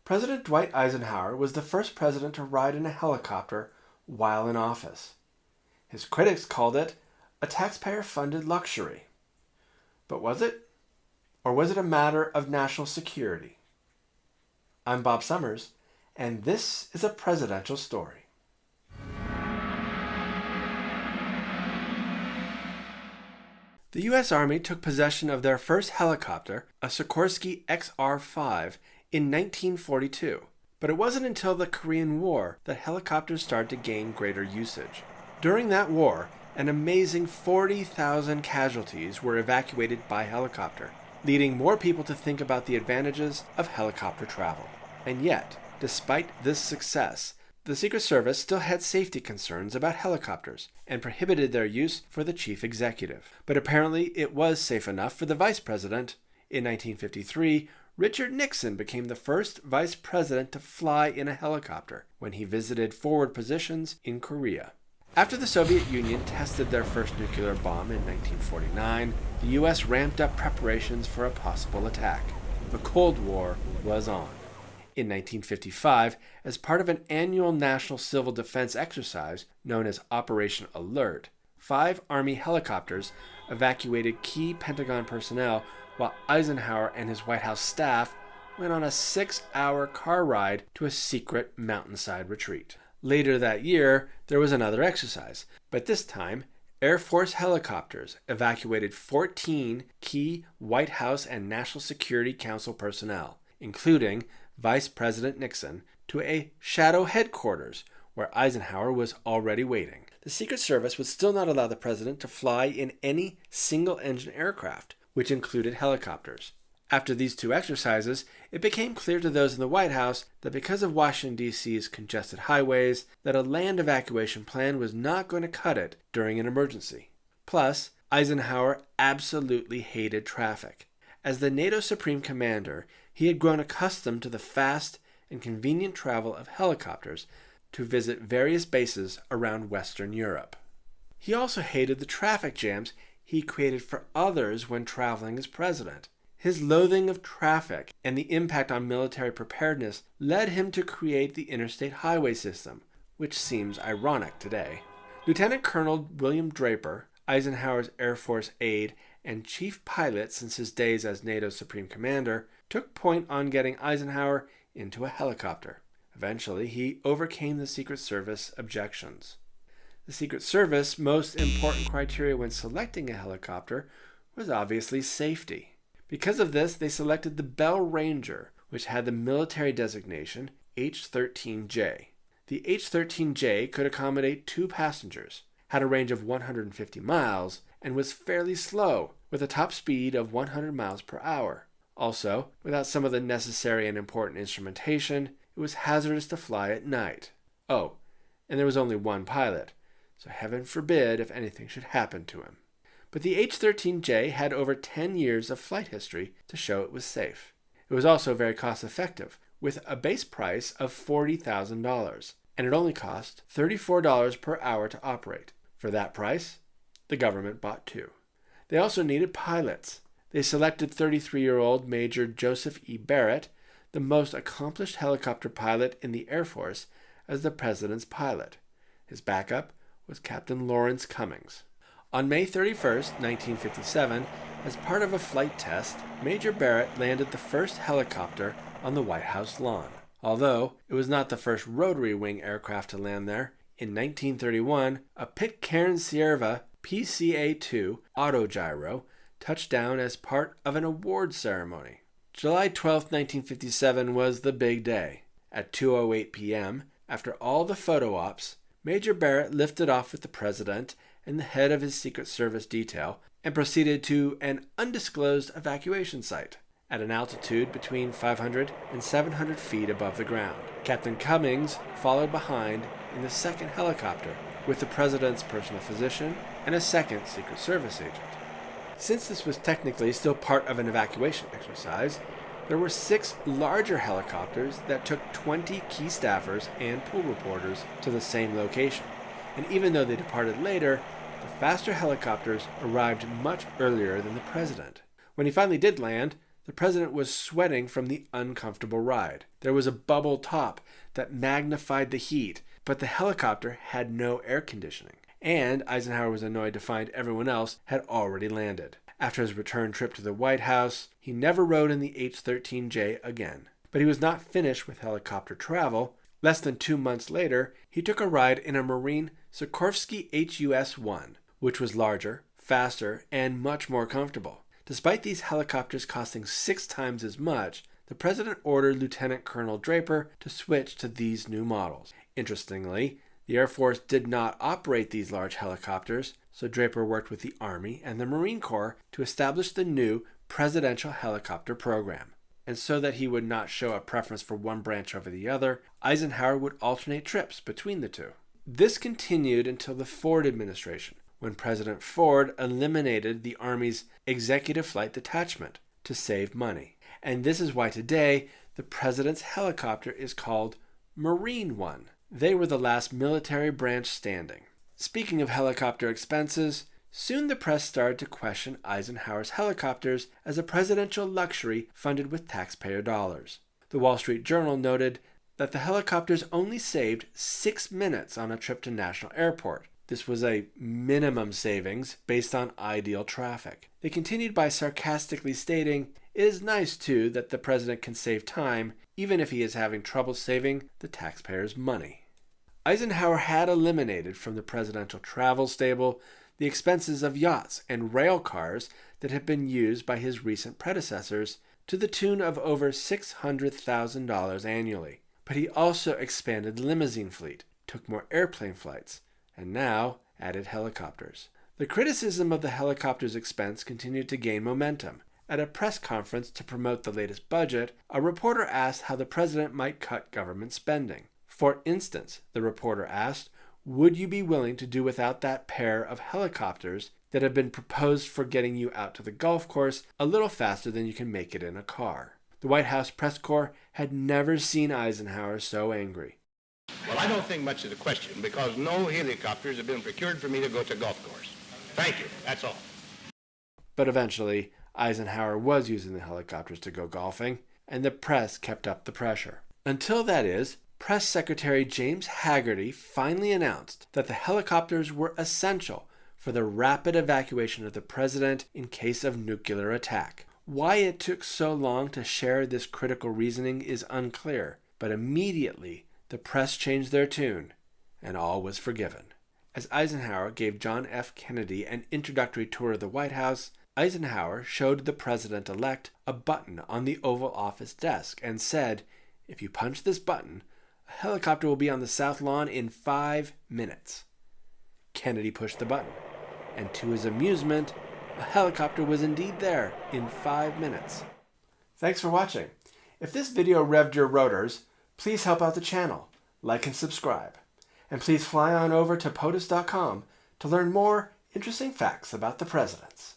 President Dwight Eisenhower was the first president to ride in a helicopter while in office. His critics called it a taxpayer-funded luxury. But was it? Or was it a matter of national security? I'm Bob Summers, and this is a presidential story. The U.S. Army took possession of their first helicopter, a Sikorsky XR-5, in 1942. But it wasn't until the Korean War that helicopters started to gain greater usage. During that war, an amazing 40,000 casualties were evacuated by helicopter, leading more people to think about the advantages of helicopter travel. And yet, despite this success, the Secret Service still had safety concerns about helicopters and prohibited their use for the chief executive. But apparently it was safe enough for the vice president. In 1953, Richard Nixon became the first vice president to fly in a helicopter when he visited forward positions in Korea. After the Soviet Union tested their first nuclear bomb in 1949, the U.S. ramped up preparations for a possible attack. The Cold War was on. In 1955, as part of an annual national civil defense exercise known as Operation Alert, 5 Army helicopters evacuated key Pentagon personnel while Eisenhower and his White House staff went on a 6-hour car ride to a secret mountainside retreat. Later that year, there was another exercise, but this time, Air Force helicopters evacuated 14 key White House and National Security Council personnel, including Vice President Nixon, to a shadow headquarters where Eisenhower was already waiting. The Secret Service would still not allow the president to fly in any single-engine aircraft, which included helicopters. After these 2 exercises, it became clear to those in the White House that because of Washington, D.C.'s congested highways, that a land evacuation plan was not going to cut it during an emergency. Plus, Eisenhower absolutely hated traffic. As the NATO Supreme Commander, he had grown accustomed to the fast and convenient travel of helicopters to visit various bases around Western Europe. He also hated the traffic jams he created for others when traveling as president. His loathing of traffic and the impact on military preparedness led him to create the interstate highway system, which seems ironic today. Lieutenant Colonel William Draper, Eisenhower's Air Force aide and chief pilot since his days as NATO's Supreme Commander, took point on getting Eisenhower into a helicopter. Eventually, he overcame the Secret Service objections. The Secret Service's most important criteria when selecting a helicopter was obviously safety. Because of this, they selected the Bell Ranger, which had the military designation H-13J. The H-13J could accommodate 2 passengers, had a range of 150 miles, and was fairly slow, with a top speed of 100 miles per hour. Also, without some of the necessary and important instrumentation, it was hazardous to fly at night. Oh, and there was only 1 pilot, so heaven forbid if anything should happen to him. But the H-13J had over 10 years of flight history to show it was safe. It was also very cost-effective, with a base price of $40,000, and it only cost $34 per hour to operate. For that price, the government bought 2. They also needed pilots. They selected 33-year-old Major Joseph E. Barrett, the most accomplished helicopter pilot in the Air Force, as the president's pilot. His backup was Captain Lawrence Cummings. On May 31, 1957, as part of a flight test, Major Barrett landed the first helicopter on the White House lawn. Although it was not the first rotary wing aircraft to land there, in 1931, a Pitcairn Sierra PCA-2 autogyro touched down as part of an award ceremony. July 12, 1957 was the big day. At 2:08 p.m., after all the photo ops, Major Barrett lifted off with the president and the head of his Secret Service detail and proceeded to an undisclosed evacuation site at an altitude between 500 and 700 feet above the ground. Captain Cummings followed behind in the second helicopter with the president's personal physician and a second Secret Service agent. Since this was technically still part of an evacuation exercise, there were 6 larger helicopters that took 20 key staffers and pool reporters to the same location. And even though they departed later, the faster helicopters arrived much earlier than the president. When he finally did land, the president was sweating from the uncomfortable ride. There was a bubble top that magnified the heat, but the helicopter had no air conditioning. And Eisenhower was annoyed to find everyone else had already landed. After his return trip to the White House, he never rode in the H-13J again. But he was not finished with helicopter travel. Less than 2 months later, he took a ride in a Marine Sikorsky HUS-1, which was larger, faster, and much more comfortable. Despite these helicopters costing 6 times as much, the president ordered Lieutenant Colonel Draper to switch to these new models. Interestingly, the Air Force did not operate these large helicopters, so Draper worked with the Army and the Marine Corps to establish the new presidential helicopter program. And so that he would not show a preference for one branch over the other, Eisenhower would alternate trips between the two. This continued until the Ford administration, when President Ford eliminated the Army's Executive Flight Detachment to save money. And this is why today the president's helicopter is called Marine One. They were the last military branch standing. Speaking of helicopter expenses, soon the press started to question Eisenhower's helicopters as a presidential luxury funded with taxpayer dollars. The Wall Street Journal noted that the helicopters only saved 6 minutes on a trip to National Airport. This was a minimum savings based on ideal traffic. They continued by sarcastically stating, "It is nice, too, that the president can save time, even if he is having trouble saving the taxpayers' money." Eisenhower had eliminated from the presidential travel stable the expenses of yachts and rail cars that had been used by his recent predecessors to the tune of over $600,000 annually. But he also expanded the limousine fleet, took more airplane flights, and now added helicopters. The criticism of the helicopters' expense continued to gain momentum. At a press conference to promote the latest budget, a reporter asked how the president might cut government spending. For instance, the reporter asked, "Would you be willing to do without that pair of helicopters that have been proposed for getting you out to the golf course a little faster than you can make it in a car?" The White House press corps had never seen Eisenhower so angry. Well, I don't think much of the question because no helicopters have been procured for me to go to golf course. Thank you. That's all. But eventually, Eisenhower was using the helicopters to go golfing, and the press kept up the pressure. Until that is, Press Secretary James Hagerty finally announced that the helicopters were essential for the rapid evacuation of the president in case of nuclear attack. Why it took so long to share this critical reasoning is unclear, but immediately the press changed their tune, and all was forgiven. As Eisenhower gave John F. Kennedy an introductory tour of the White House, Eisenhower showed the president-elect a button on the Oval Office desk and said, "If you punch this button, a helicopter will be on the South Lawn in 5 minutes." Kennedy pushed the button, and to his amusement, a helicopter was indeed there in 5 minutes. Thanks for watching. If this video revved your rotors, please help out the channel, like and subscribe. And please fly on over to POTUS.com to learn more interesting facts about the presidents.